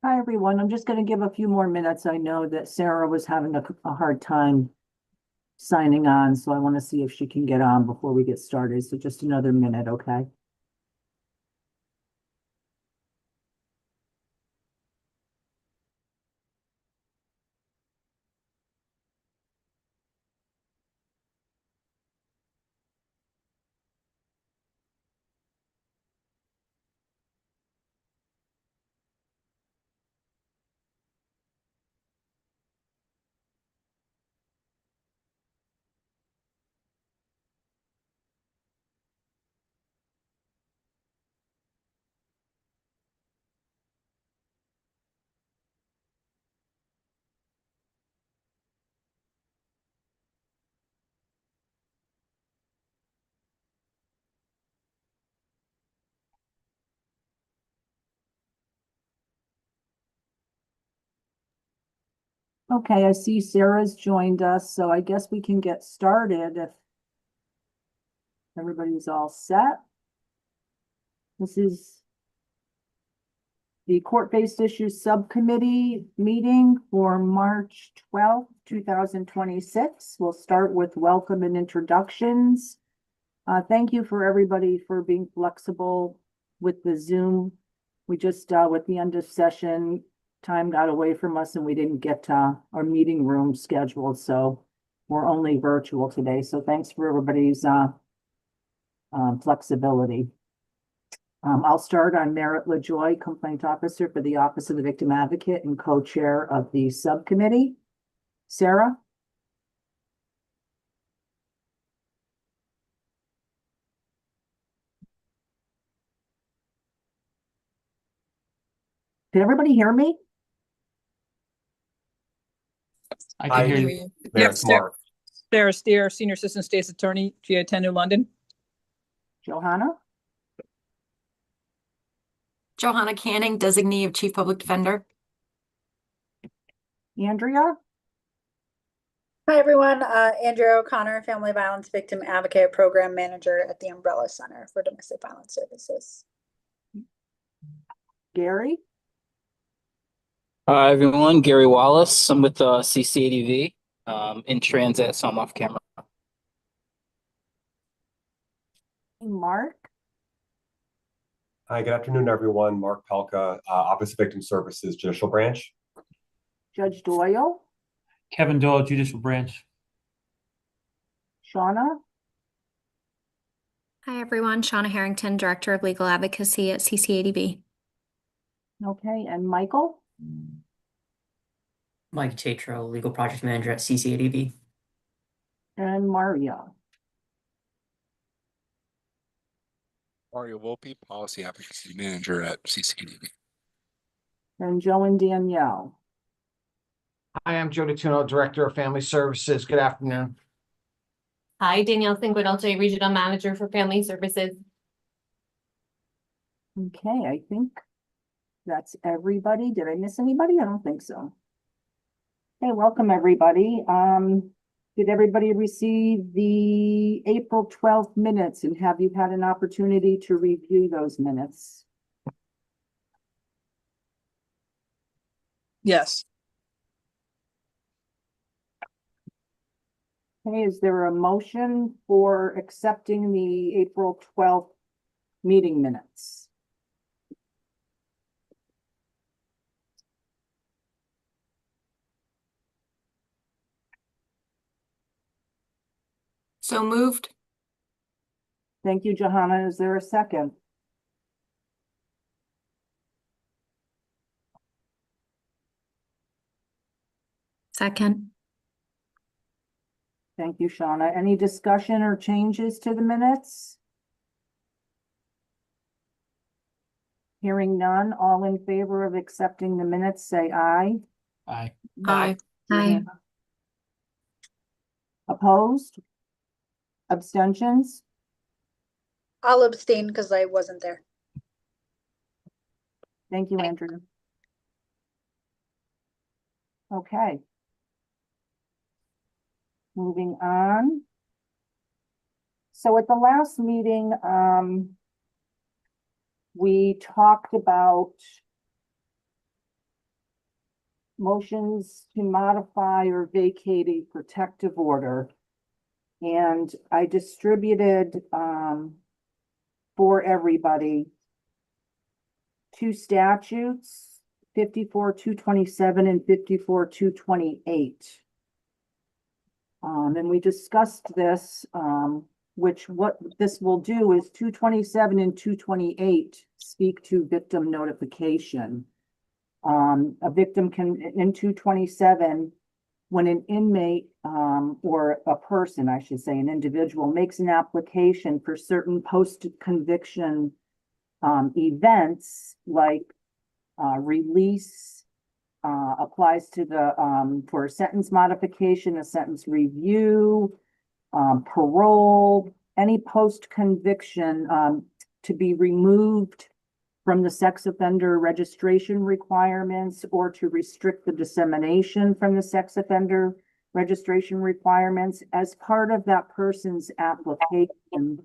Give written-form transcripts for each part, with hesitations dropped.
Hi, everyone. I'm just going to give a few more minutes. I know that Sarah was having a hard time signing on, so I want to see if she can get on before we get started. So just another minute, okay? Okay, I see Sarah's joined us, so I guess we can get started if everybody's all set. This is the Court-Based Issues Subcommittee meeting for March 12th, 2026. We'll start with welcome and introductions. Thank you for everybody for being flexible with the Zoom. We just, with the end of session, time got away from us and we didn't get our meeting room scheduled, so we're only virtual today. So thanks for everybody's flexibility. I'll start. I'm Merritt LaJoy, Complaint Officer for the Office of the Victim Advocate and co-chair of the subcommittee. Sarah? Can everybody hear me? I can hear you. Yep, Sarah Steer, Senior Assistant State's Attorney, GA10 New London. Johanna? Johanna Canning, Designee of Chief Public Defender. Andrea? Hi, everyone. Andrea O'Connor, Family Violence Victim Advocate Program Manager at the Umbrella Center for Domestic Violence Services. Gary? Hi, everyone. Gary Wallace. I'm with CCADV in transit, so I'm off camera. Mark? Hi, good afternoon, everyone. Mark Pelka, Office of Victim Services, Judicial Branch. Judge Doyle? Kevin Doyle, Judicial Branch. Shauna? Hi, everyone. Shauna Harrington, Director of Legal Advocacy at CCADV. Okay, and Michael? Mike Tatro, Legal Project Manager at CCADV. And Maria? Mario Volpe, Policy Advocacy Manager at CCADV. And Joe and Danielle? Hi, I'm Joe DeTuno, Director of Family Services. Good afternoon. Hi, Danielle Cinquedolte, Regional Manager for Family Services. Okay, I think that's everybody. Did I miss anybody? I don't think so. Hey, welcome, everybody. Did everybody receive the April 12th minutes, and have you had an opportunity to review those minutes? Yes. Okay, is there a motion for accepting the April 12th meeting minutes? So moved. Thank you, Johanna. Is there a second? Second. Thank you, Shauna. Any discussion or changes to the minutes? Hearing none, all in favor of accepting the minutes, say aye. Aye. Aye. Aye. Opposed? Abstentions? I'll abstain because I wasn't there. Thank you, Andrew. Okay. Moving on. So at the last meeting, we talked about motions to modify or vacate a protective order. And I distributed, for everybody, two statutes, 54-227 and 54-228. And we discussed this, which what this will do is 227 and 228 speak to victim notification. A victim can, in 227, when an inmate, or a person, I should say, an individual makes an application for certain post-conviction events like release, applies to the for a sentence modification, a sentence review, parole, any post-conviction to be removed from the sex offender registration requirements or to restrict the dissemination from the sex offender registration requirements. As part of that person's application,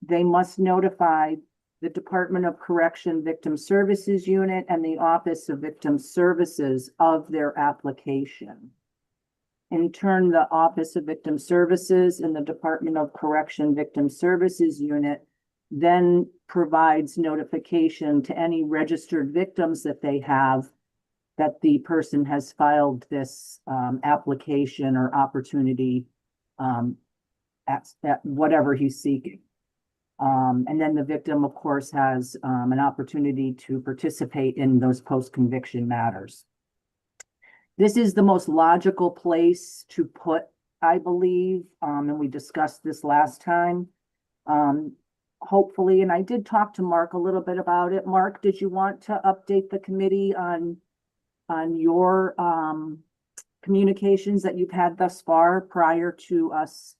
they must notify the Department of Correction Victim Services Unit and the Office of Victim Services of their application. In turn, the Office of Victim Services and the Department of Correction Victim Services Unit then provides notification to any registered victims that they have that the person has filed this application or opportunity at whatever he's seeking. And then the victim, of course, has an opportunity to participate in those post-conviction matters. This is the most logical place to put, I believe, and we discussed this last time. Hopefully, and I did talk to Mark a little bit about it. Mark, did you want to update the committee on your communications that you've had thus far prior to us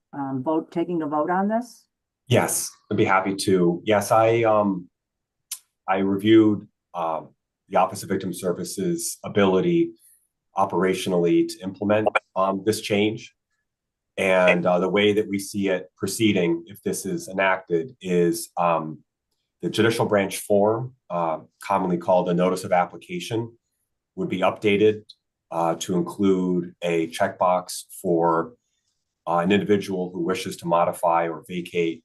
taking a vote on this? Yes, I'd be happy to. Yes, I reviewed the Office of Victim Services' ability operationally to implement this change. And the way that we see it proceeding, if this is enacted, is the judicial branch form, commonly called a notice of application, would be updated to include a checkbox for an individual who wishes to modify or vacate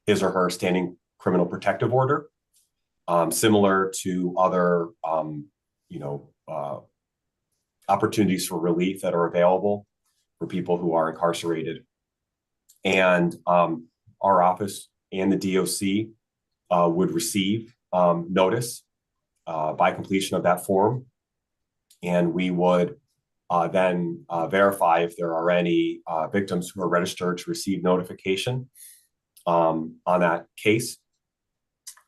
his or her standing criminal protective order, similar to other, opportunities for relief that are available for people who are incarcerated. And our office and the DOC would receive notice by completion of that form. And we would then verify if there are any victims who are registered to receive notification on that case.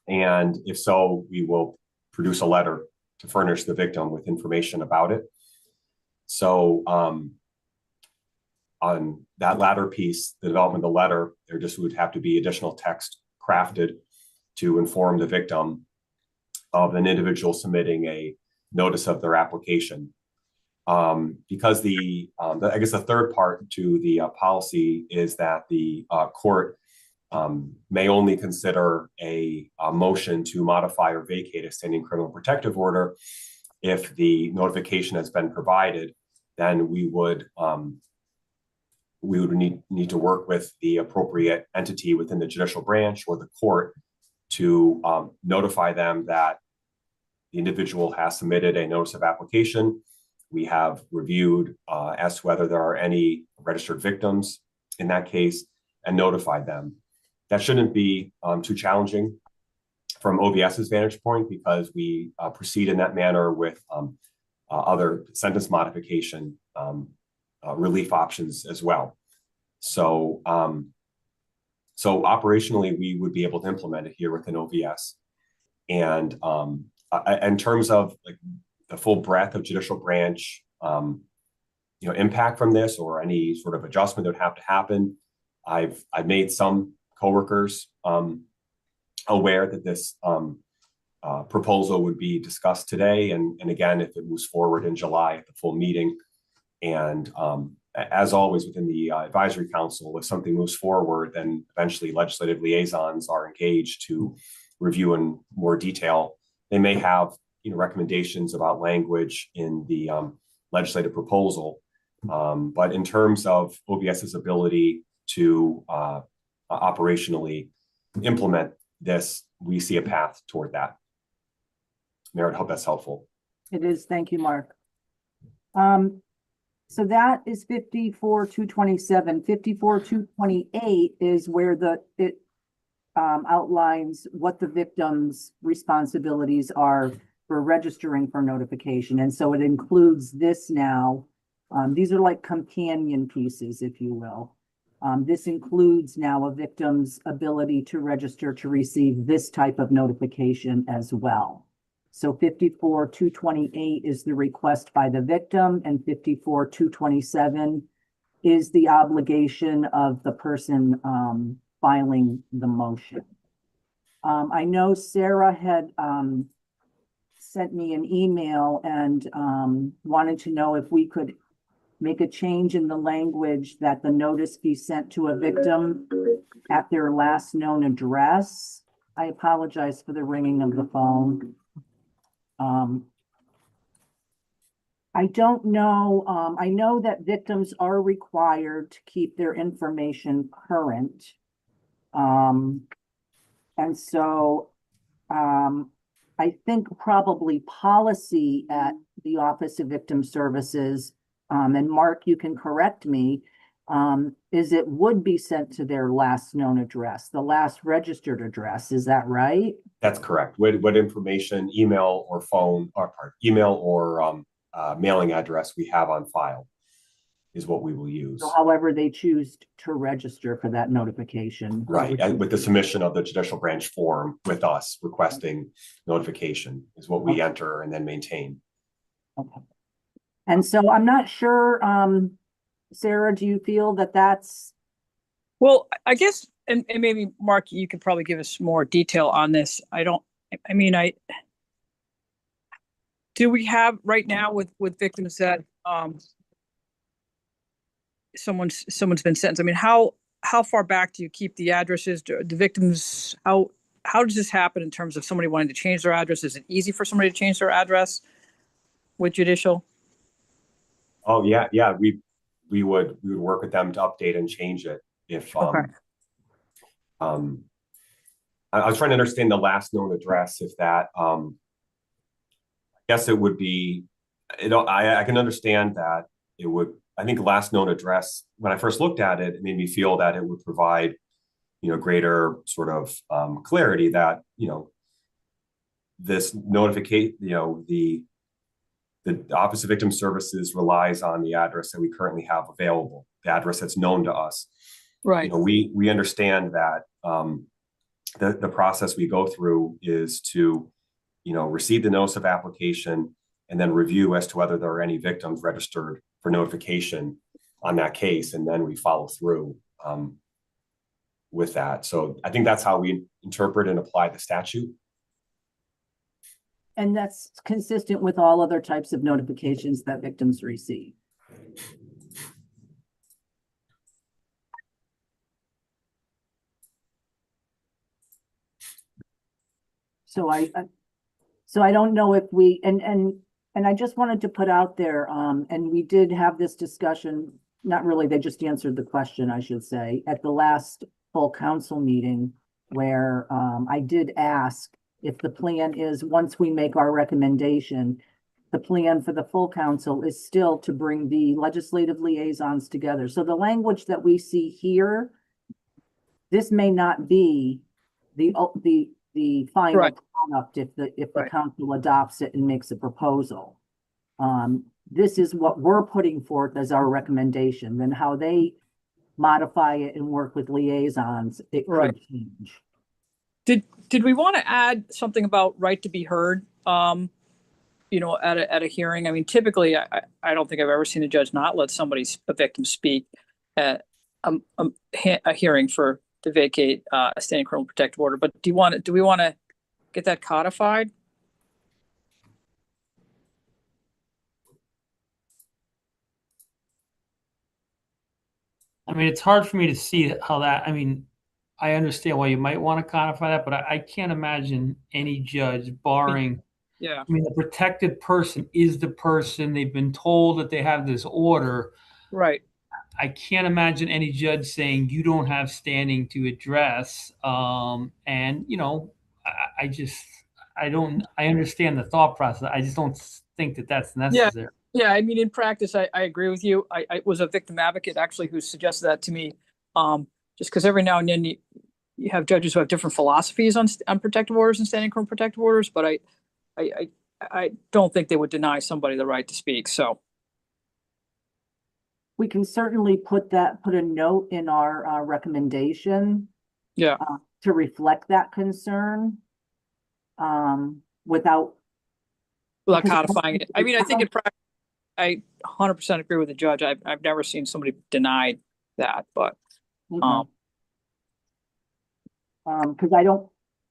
And if so, we will produce a letter to furnish the victim with information about it. So on that latter piece, the development of the letter, there just would have to be additional text crafted to inform the victim of an individual submitting a notice of their application. Because I guess the third part to the policy is that the court may only consider a motion to modify or vacate a standing criminal protective order if the notification has been provided. Then we would need to work with the appropriate entity within the judicial branch or the court to notify them that the individual has submitted a notice of application. We have reviewed as to whether there are any registered victims in that case and notified them. That shouldn't be too challenging from OVS's vantage point because we proceed in that manner with other sentence modification relief options as well. So, so operationally, we would be able to implement it here within OVS. And in terms of like the full breadth of judicial branch, impact from this or any sort of adjustment that would have to happen, I've made some coworkers aware that this proposal would be discussed today. And again, if it moves forward in July at the full meeting. And as always within the advisory council, if something moves forward, then eventually legislative liaisons are engaged to review in more detail. They may have, recommendations about language in the legislative proposal. But in terms of OBS's ability to operationally implement this, we see a path toward that. Mayor, I hope that's helpful. It is. Thank you, Mark. So that is 54-227. 54-228 is where it outlines what the victim's responsibilities are for registering for notification. And so it includes this now. These are like companion pieces, if you will. This includes now a victim's ability to register to receive this type of notification as well. So 54-228 is the request by the victim, and 54-227 is the obligation of the person filing the motion. I know Sarah had sent me an email and wanted to know if we could make a change in the language that the notice be sent to a victim at their last known address. I apologize for the ringing of the phone. I don't know. I know that victims are required to keep their information current. And so I think probably policy at the Office of Victim Services, and Mark, you can correct me, is it would be sent to their last known address, the last registered address. Is that right? That's correct. What information, email or phone, or email or mailing address we have on file is what we will use. So however they choose to register for that notification. Right, and with the submission of the judicial branch form with us requesting notification is what we enter and then maintain. Okay. And so I'm not sure, Sarah, do you feel that that's? Well, I guess, and maybe Mark, you could probably give us more detail on this. Do we have right now with victims that someone's been sentenced? I mean, how far back do you keep the addresses? The victims, how does this happen in terms of somebody wanting to change their address? Is it easy for somebody to change their address with judicial? Oh, yeah. We would work with them to update and change it if Okay. I was trying to understand the last known address, if that I guess it would be, I can understand that it would. I think last known address, when I first looked at it, it made me feel that it would provide, greater sort of clarity that, this notification, the Office of Victim Services relies on the address that we currently have available, the address that's known to us. Right. We understand that the process we go through is to, receive the notice of application and then review as to whether there are any victims registered for notification on that case, and then we follow through with that. So I think that's how we interpret and apply the statute. And that's consistent with all other types of notifications that victims receive. So I don't know if we, and I just wanted to put out there, and we did have this discussion, not really, they just answered the question, I should say, at the last full council meeting where I did ask if the plan is, once we make our recommendation, the plan for the full council is still to bring the legislative liaisons together. So the language that we see here, this may not be the final Right. product if the Right. council adopts it and makes a proposal. This is what we're putting forth as our recommendation. Then how they modify it and work with liaisons, it Right. could change. Did we want to add something about right to be heard? At a hearing. I mean, typically, I don't think I've ever seen a judge not let a victim speak at a hearing to vacate a standing criminal protective order. But do we want to get that codified? I mean, it's hard for me to see how that, I understand why you might want to codify that, but I can't imagine any judge barring Yeah. I mean, the protected person is the person, they've been told that they have this order. Right. I can't imagine any judge saying you don't have standing to address. And you know, I understand the thought process. I just don't think that that's Yeah. necessary. Yeah. I mean, in practice, I agree with you. I was a victim advocate actually who suggested that to me. Just because every now and then you have judges who have different philosophies on protective orders and standing from protective orders, but I don't think they would deny somebody the right to speak. So We can certainly put a note in our recommendation. Yeah. To reflect that concern. Without codifying it. I mean, I think I 100% agree with the judge. I've never seen somebody denied that, but because I don't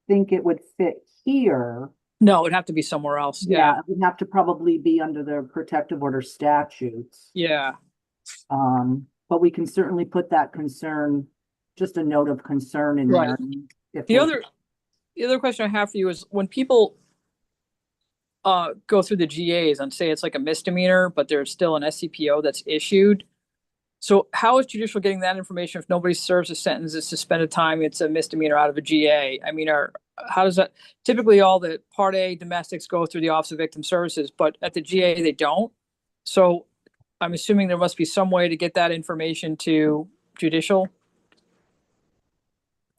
think it would fit here. no, it'd have to be somewhere else. Yeah. It would have to probably be under the protective order statutes. Yeah. But we can certainly put that concern, just a note of concern in Right. there. The other question I have for you is when people go through the GAs and say it's like a misdemeanor, but there's still an SCPO that's issued. So how is judicial getting that information if nobody serves a sentence, it's suspended time, it's a misdemeanor out of a GA? I mean, how does that, typically all the Part A domestics go through the Office of Victim Services, but at the GA they don't. So I'm assuming there must be some way to get that information to judicial.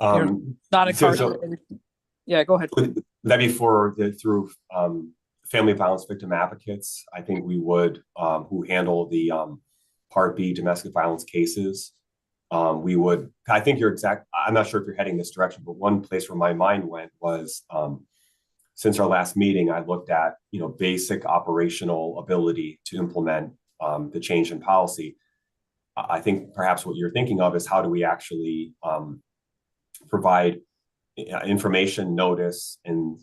Not incarcerated. Yeah, go ahead. Would that be through family violence victim advocates? I think we would, who handle the Part B domestic violence cases. I think I'm not sure if you're heading this direction, but one place where my mind went was, since our last meeting, I looked at, basic operational ability to implement the change in policy. I think perhaps what you're thinking of is how do we actually provide information, notice, and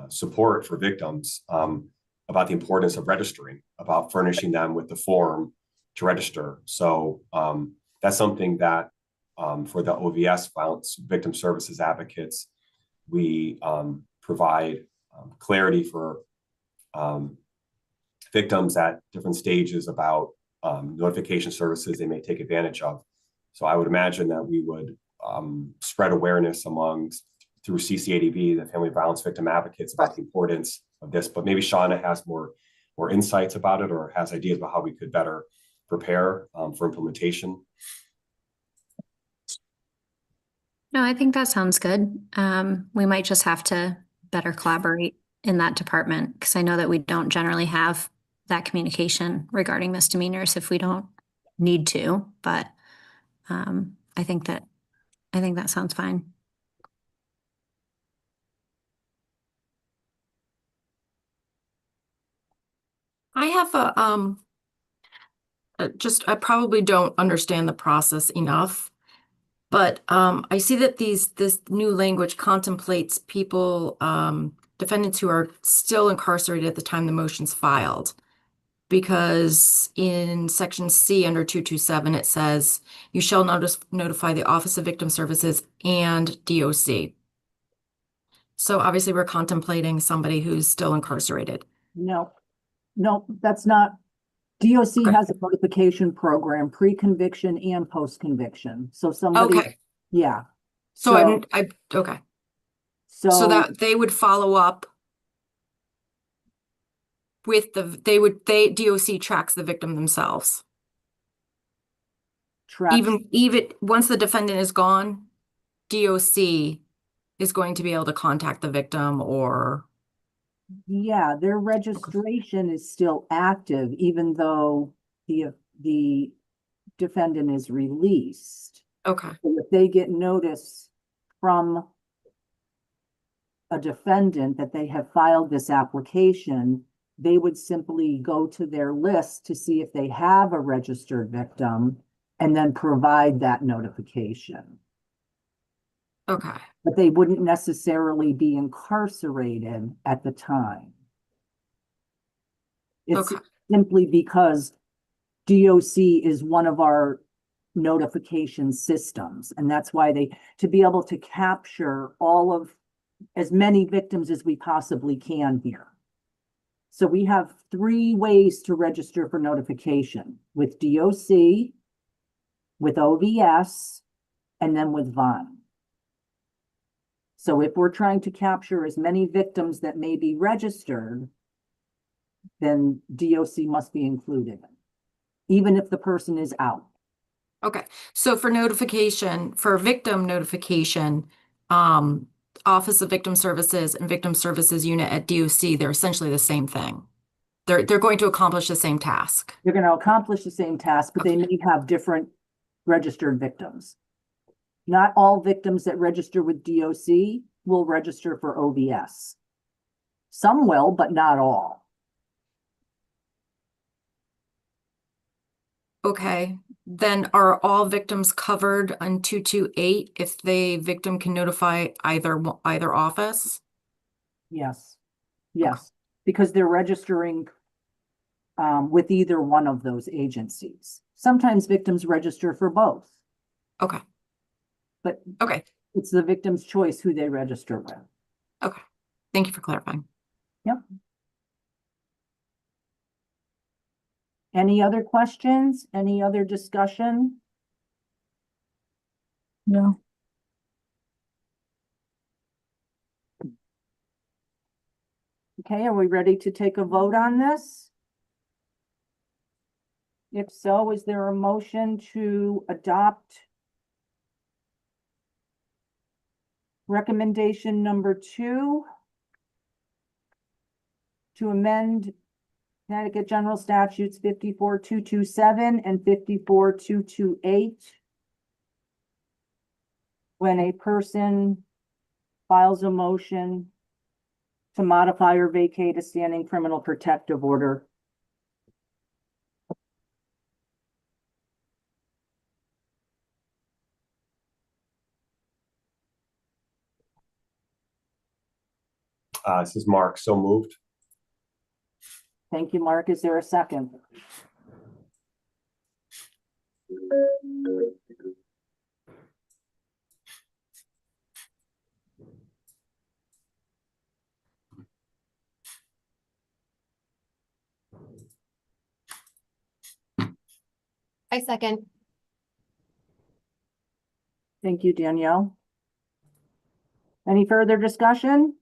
support for victims about the importance of registering, about furnishing them with the form to register. So that's something that for the OVS Violence Victim Services Advocates, we provide clarity for victims at different stages about notification services they may take advantage of. So I would imagine that we would spread awareness through CCADV, the Family Violence Victim Advocates, about the importance of this. But maybe Shauna has more insights about it or has ideas about how we could better prepare for implementation. No, I think that sounds good. We might just have to better collaborate in that department because I know that we don't generally have that communication regarding misdemeanors if we don't need to, but I think that sounds fine. I have I probably don't understand the process enough, but I see that this new language contemplates people, defendants who are still incarcerated at the time the motion's filed. Because in section C under 227, it says, you shall notify the Office of Victim Services and DOC. So obviously we're contemplating somebody who's still incarcerated. No, that's not. DOC has a notification program, pre-conviction and post-conviction. So somebody, okay. Yeah. So okay. So that they would follow up with DOC tracks the victim themselves. Even once the defendant is gone, DOC is going to be able to contact the victim or. Yeah, their registration is still active, even though the defendant is released. Okay. So if they get notice from a defendant that they have filed this application, they would simply go to their list to see if they have a registered victim and then provide that notification. Okay. But they wouldn't necessarily be incarcerated at the time. It's simply because DOC is one of our notification systems. And that's why to be able to capture as many victims as we possibly can here. So we have 3 ways to register for notification: with DOC, with OVS, and then with VON. So if we're trying to capture as many victims that may be registered, then DOC must be included, even if the person is out. Okay, so for notification, for victim notification, Office of Victim Services and Victim Services Unit at DOC, they're essentially the same thing. They're going to accomplish the same task. They're going to accomplish the same task, but they may have different registered victims. Not all victims that register with DOC will register for OVS. Some will, but not all. Okay, then are all victims covered on 228 if the victim can notify either office? Yes, yes, because they're registering with either one of those agencies. Sometimes victims register for both, Okay, but okay, it's the victim's choice who they register with. okay. Thank you for clarifying. Yep. Any other questions? Any other discussion? No. Okay, are we ready to take a vote on this? If so, is there a motion to adopt recommendation number 2 to amend Connecticut General Statutes 54227 and 54228 when a person files a motion to modify or vacate a standing criminal protective order? This is Mark, so moved. Thank you, Mark. Is there a second? I second. Thank you, Danielle. Any further discussion?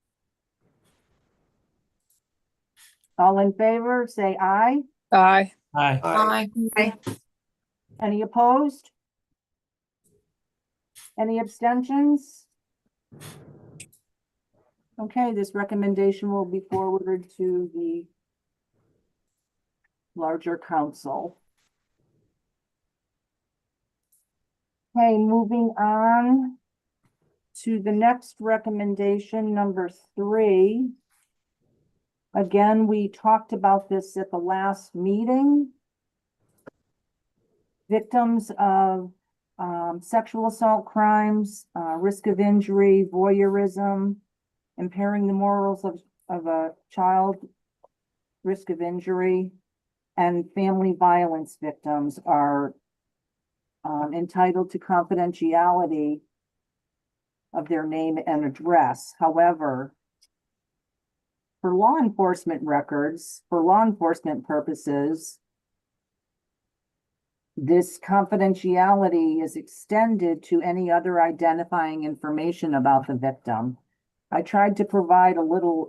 All in favor, say aye. Aye. Aye. Aye. Any opposed? Any abstentions? Okay, this recommendation will be forwarded to the larger council. Okay, moving on to the next recommendation, number 3. Again, we talked about this at the last meeting. Victims of sexual assault crimes, risk of injury, voyeurism, impairing the morals of a child, risk of injury, and family violence victims are entitled to confidentiality of their name and address. However, for law enforcement records, for law enforcement purposes, this confidentiality is extended to any other identifying information about the victim. I tried to provide a little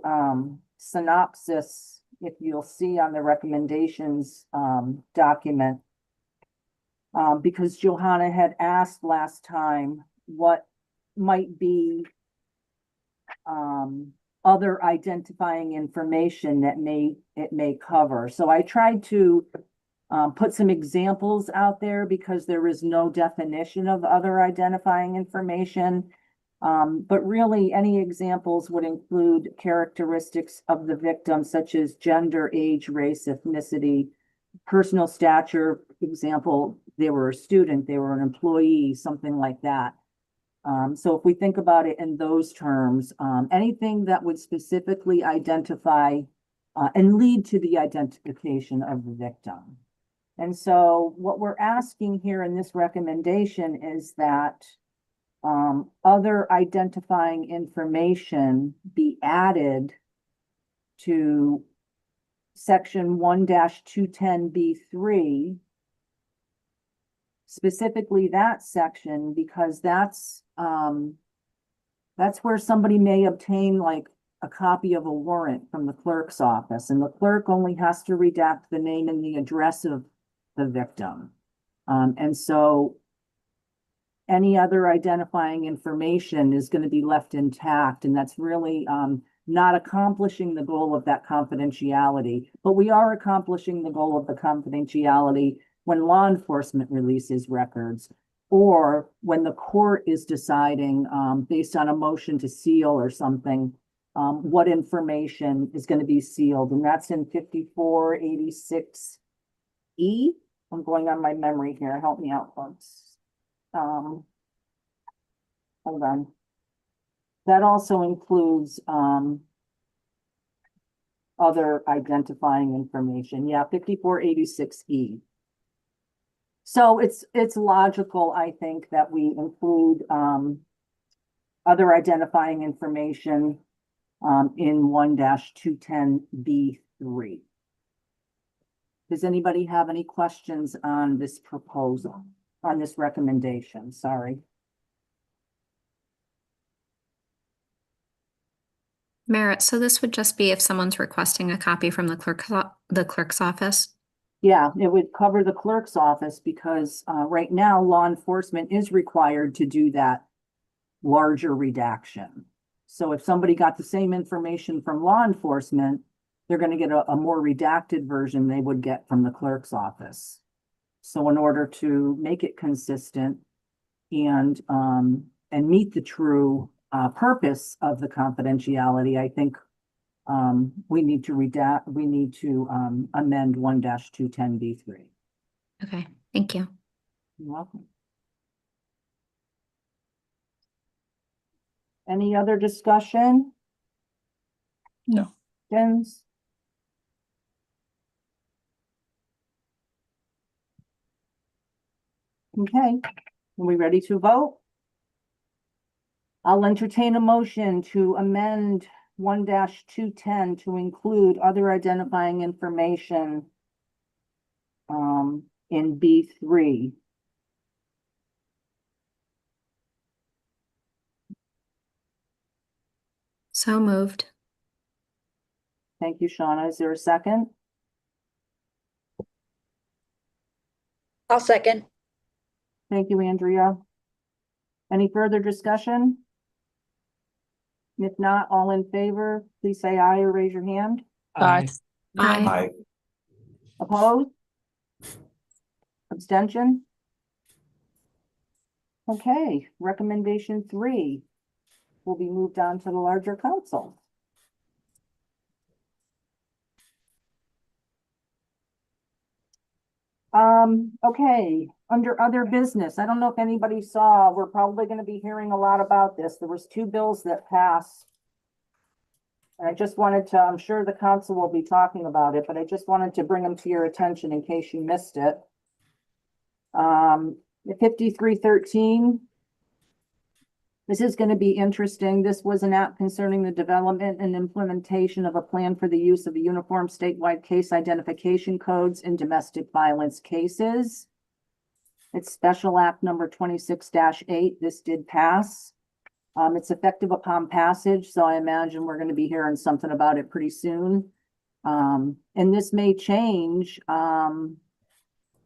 synopsis, if you'll see on the recommendations document, because Johanna had asked last time what might be other identifying information that it may cover. So I tried to put some examples out there because there is no definition of other identifying information. But really any examples would include characteristics of the victim, such as gender, age, race, ethnicity, personal stature. Example, they were a student, they were an employee, something like that. So if we think about it in those terms, anything that would specifically identify and lead to the identification of the victim. And so what we're asking here in this recommendation is that other identifying information be added to section 1-210B3, specifically that section, because that's where somebody may obtain like a copy of a warrant from the clerk's office, and the clerk only has to redact the name and the address of the victim. And so any other identifying information is going to be left intact, and that's really not accomplishing the goal of that confidentiality. But we are accomplishing the goal of the confidentiality when law enforcement releases records, or when the court is deciding, based on a motion to seal or something, what information is going to be sealed. And that's in 5486E. I'm going on my memory here. Help me out, folks. Hold on. That also includes other identifying information. Yeah, 5486E. So it's logical, I think, that we include other identifying information in 1-210B3. Does anybody have any questions on this proposal, on this recommendation? Sorry. Merritt, so this would just be if someone's requesting a copy from the clerk's office? Yeah, it would cover the clerk's office because right now law enforcement is required to do that larger redaction. So if somebody got the same information from law enforcement, they're going to get a more redacted version they would get from the clerk's office. So in order to make it consistent and meet the true purpose of the confidentiality, I think we need to amend 1-210B3. Okay, thank you. You're welcome. Any other discussion? No. Jens? Okay, are we ready to vote? I'll entertain a motion to amend 1-210 to include other identifying information in B3. So moved. Thank you, Shauna. Is there a second? I'll second. Thank you, Andrea. Any further discussion? If not, all in favor, please say aye or raise your hand. Aye. Aye. Aye. Opposed? Abstention? Okay, recommendation 3 will be moved on to the larger council. Okay, under other business, I don't know if anybody saw, we're probably going to be hearing a lot about this. There was 2 bills that passed. And I just wanted to, I'm sure the council will be talking about it, but I just wanted to bring them to your attention in case you missed it. The 5313. This is going to be interesting. This was an act concerning the development and implementation of a plan for the use of a uniform statewide case identification codes in domestic violence cases. It's Special Act number 26-8. This did pass. It's effective upon passage, so I imagine we're going to be hearing something about it pretty soon. And this may change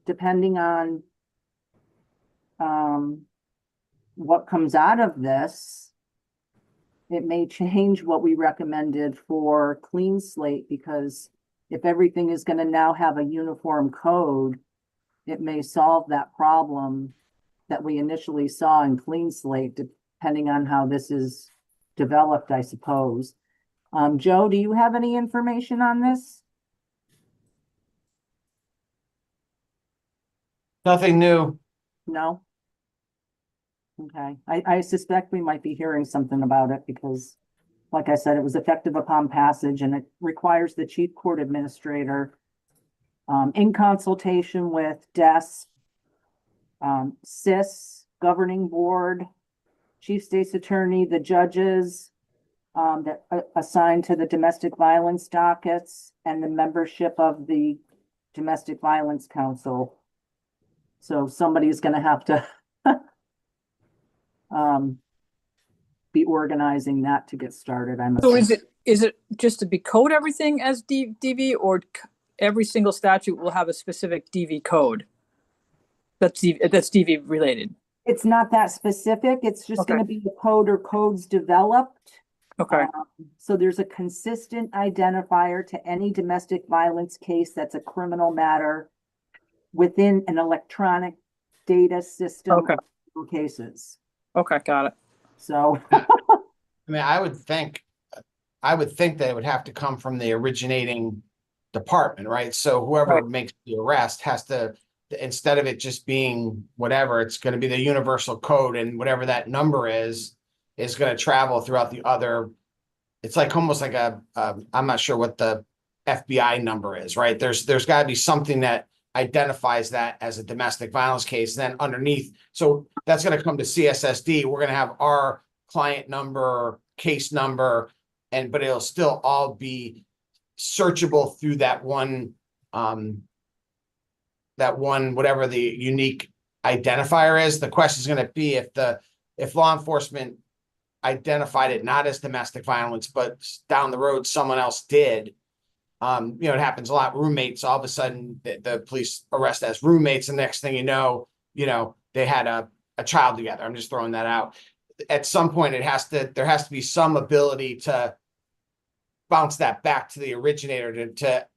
depending on what comes out of this. It may change what we recommended for clean slate, because if everything is going to now have a uniform code, it may solve that problem that we initially saw in clean slate, depending on how this is developed, I suppose. Joe, do you have any information on this? Nothing new. No? Okay, I suspect we might be hearing something about it because, like I said, it was effective upon passage and it requires the chief court administrator in consultation with DES, CIS, governing board, chief state's attorney, the judges, that assigned to the domestic violence dockets and the membership of the Domestic Violence Council. So somebody's gonna have to be organizing that to get started. So is it just to be code everything as DV, or every single statute will have a specific DV code that's DV related? It's not that specific. It's just Okay. gonna be the code or codes developed. Okay. So there's a consistent identifier to any domestic violence case that's a criminal matter within an electronic data system Okay. for cases. Okay, got it. So I mean, I would think that it would have to come from the originating department, right? So whoever Right. makes the arrest has to, instead of it just being whatever, it's going to be the universal code, and whatever that number is going to travel throughout the other. It's like almost like I'm not sure what the FBI number is, right? There's got to be something that identifies that as a domestic violence case. Then underneath, so that's going to come to CSSD. We're going to have our client number, case number, but it'll still all be searchable through that one, whatever the unique identifier is. The question is going to be if law enforcement identified it not as domestic violence, but down the road someone else did. It happens a lot. Roommates, all of a sudden the police arrest as roommates, and next thing you know, they had a child together. I'm just throwing that out. At some point, there has to be some ability to bounce that back to the originator to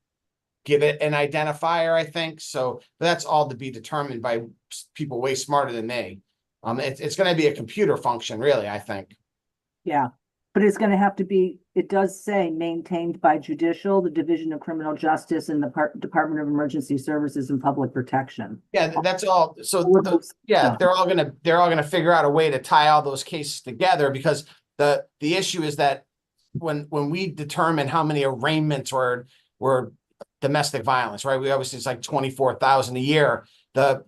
give it an identifier, I think. So that's all to be determined by people way smarter than me. It's going to be a computer function, really, I think. yeah, but it's gonna have to be, it does say maintained by judicial, the Division of Criminal Justice, and the Department of Emergency Services and Public Protection. Yeah, that's all. So Yeah. they're all gonna figure out a way to tie all those cases together, because the issue is that when we determine how many arraignments were domestic violence, right? We obviously, it's like 24,000 a year. The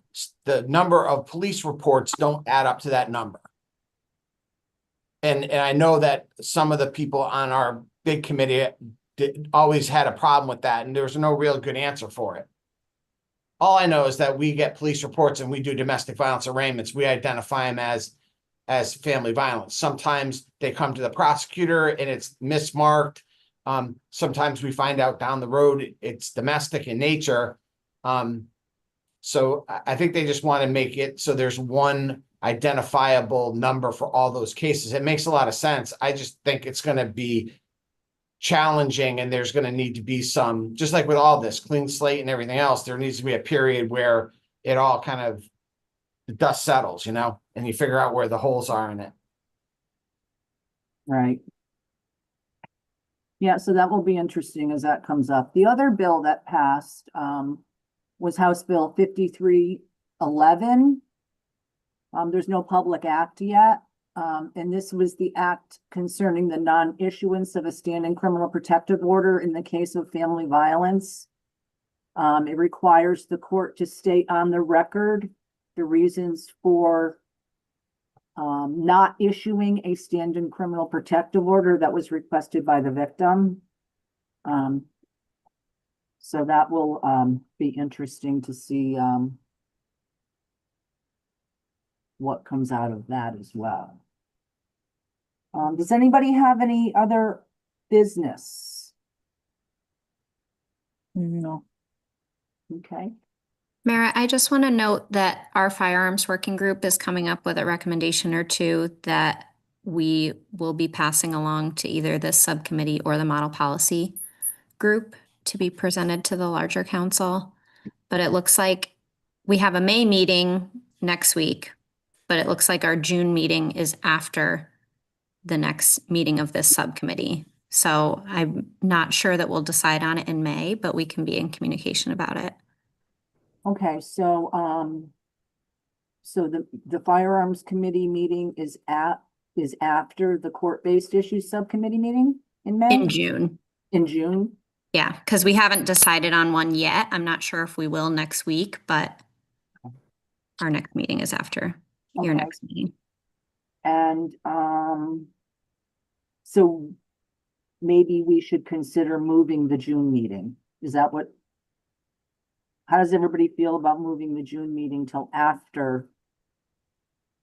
number of police reports don't add up to that number. And I know that some of the people on our big committee always had a problem with that, and there was no real good answer for it. All I know is that we get police reports and we do domestic violence arraignments. We identify them as family violence. Sometimes they come to the prosecutor and it's mismarked. Sometimes we find out down the road it's domestic in nature. So I think they just want to make it so there's one identifiable number for all those cases. It makes a lot of sense. I just think it's going to be challenging, and there's going to need to be some, just like with all this clean slate and everything else, there needs to be a period where it all kind of, the dust settles, and you figure out where the holes are in it. Right. Yeah, so that will be interesting as that comes up. The other bill that passed was House Bill 5311. There's no public act yet. And this was the act concerning the non-issuance of a standing criminal protective order in the case of family violence. It requires the court to state on the record the reasons for not issuing a standing criminal protective order that was requested by the victim. So that will be interesting to see what comes out of that as well. Does anybody have any other business? No. Okay. Mara, I just want to note that our firearms working group is coming up with a recommendation or two that we will be passing along to either the subcommittee or the model policy group to be presented to the larger council. But it looks like we have a May meeting next week, but it looks like our June meeting is after the next meeting of this subcommittee. So I'm not sure that we'll decide on it in May, but we can be in communication about it. Okay, so the firearms committee meeting is after the court-based issues subcommittee meeting in May? In June. In June? Yeah, because we haven't decided on one yet. I'm not sure if we will next week, but our next meeting is after your Okay. next meeting. And So maybe we should consider moving the June meeting. Is that what? How does everybody feel about moving the June meeting till after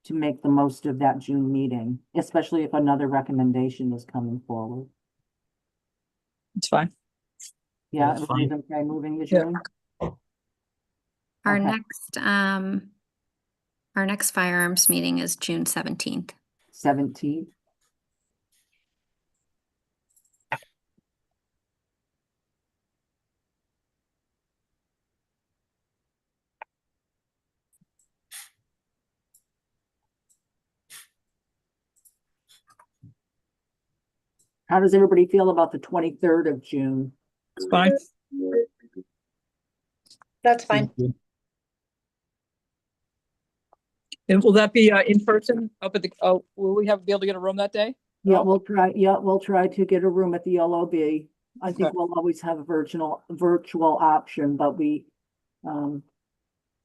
to make the most of that June meeting, especially if another recommendation is coming forward? It's fine. Yeah, That's everybody's fine. okay moving the Yeah. June? Our Okay. next firearms meeting is June 17th. 17th. How does everybody feel about the 23rd of June? It's fine. That's fine. And will that be in person up at the, will we be able to get a room that day? Yeah, No? we'll try to get a room at the LOB. I think Okay. we'll always have a virtual option, but we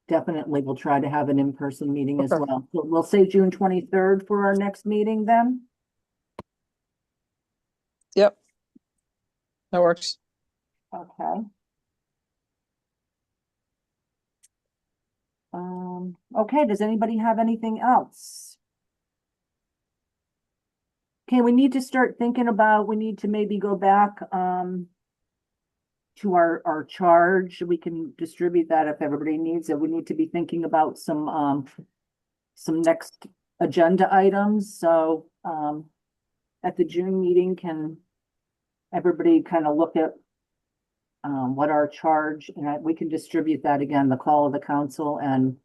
definitely will try to have an in-person meeting as Okay. well. So we'll say June 23rd for our next meeting then. Yep. That works. Okay. Okay, does anybody have anything else? Okay, we need to start thinking about, we need to maybe go back to our charge. We can distribute that if everybody needs it. We need to be thinking about some next agenda items. So at the June meeting, can everybody kind of look at what our charge, and we can distribute that again, the call of the council. And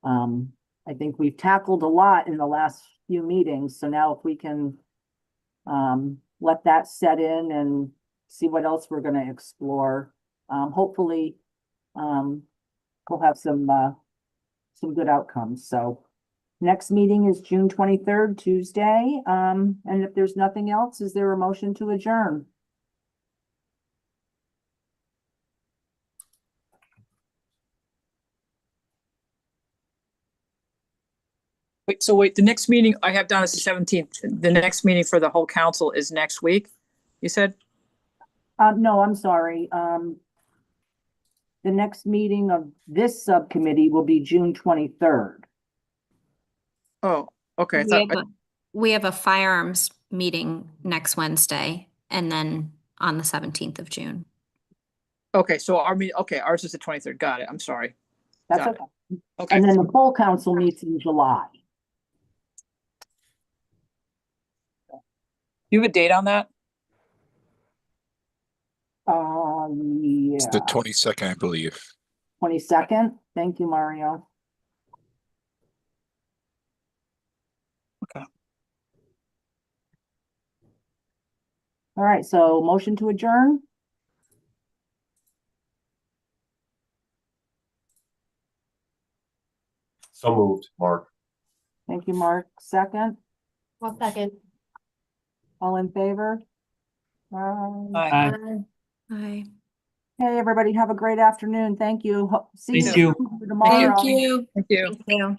I think we've tackled a lot in the last few meetings. So now if we can let that set in and see what else we're going to explore, hopefully we'll have some good outcomes. So next meeting is June 23rd, Tuesday. And if there's nothing else, is there a motion to adjourn? Wait, the next meeting I have down is the 17th. The next meeting for the whole council is next week, you said? No, I'm sorry. The next meeting of this subcommittee will be June 23rd. Oh, okay. We have a firearms meeting next Wednesday and then on the 17th of June. Okay, so ours is the 23rd. Got it. I'm sorry. That's Got okay. Okay. And then the full council meets in July. You have a date on that? It's the Yeah, 22nd, I believe. 22nd. Thank you, Mario. Okay. All right, so motion to adjourn. So moved, Mark. Thank you, Mark. Second. 1 second. All in favor? Bye. Bye. Hey, everybody, have a great afternoon. Thank you. See Thank you. tomorrow. Thank you. Thank you. Thank you.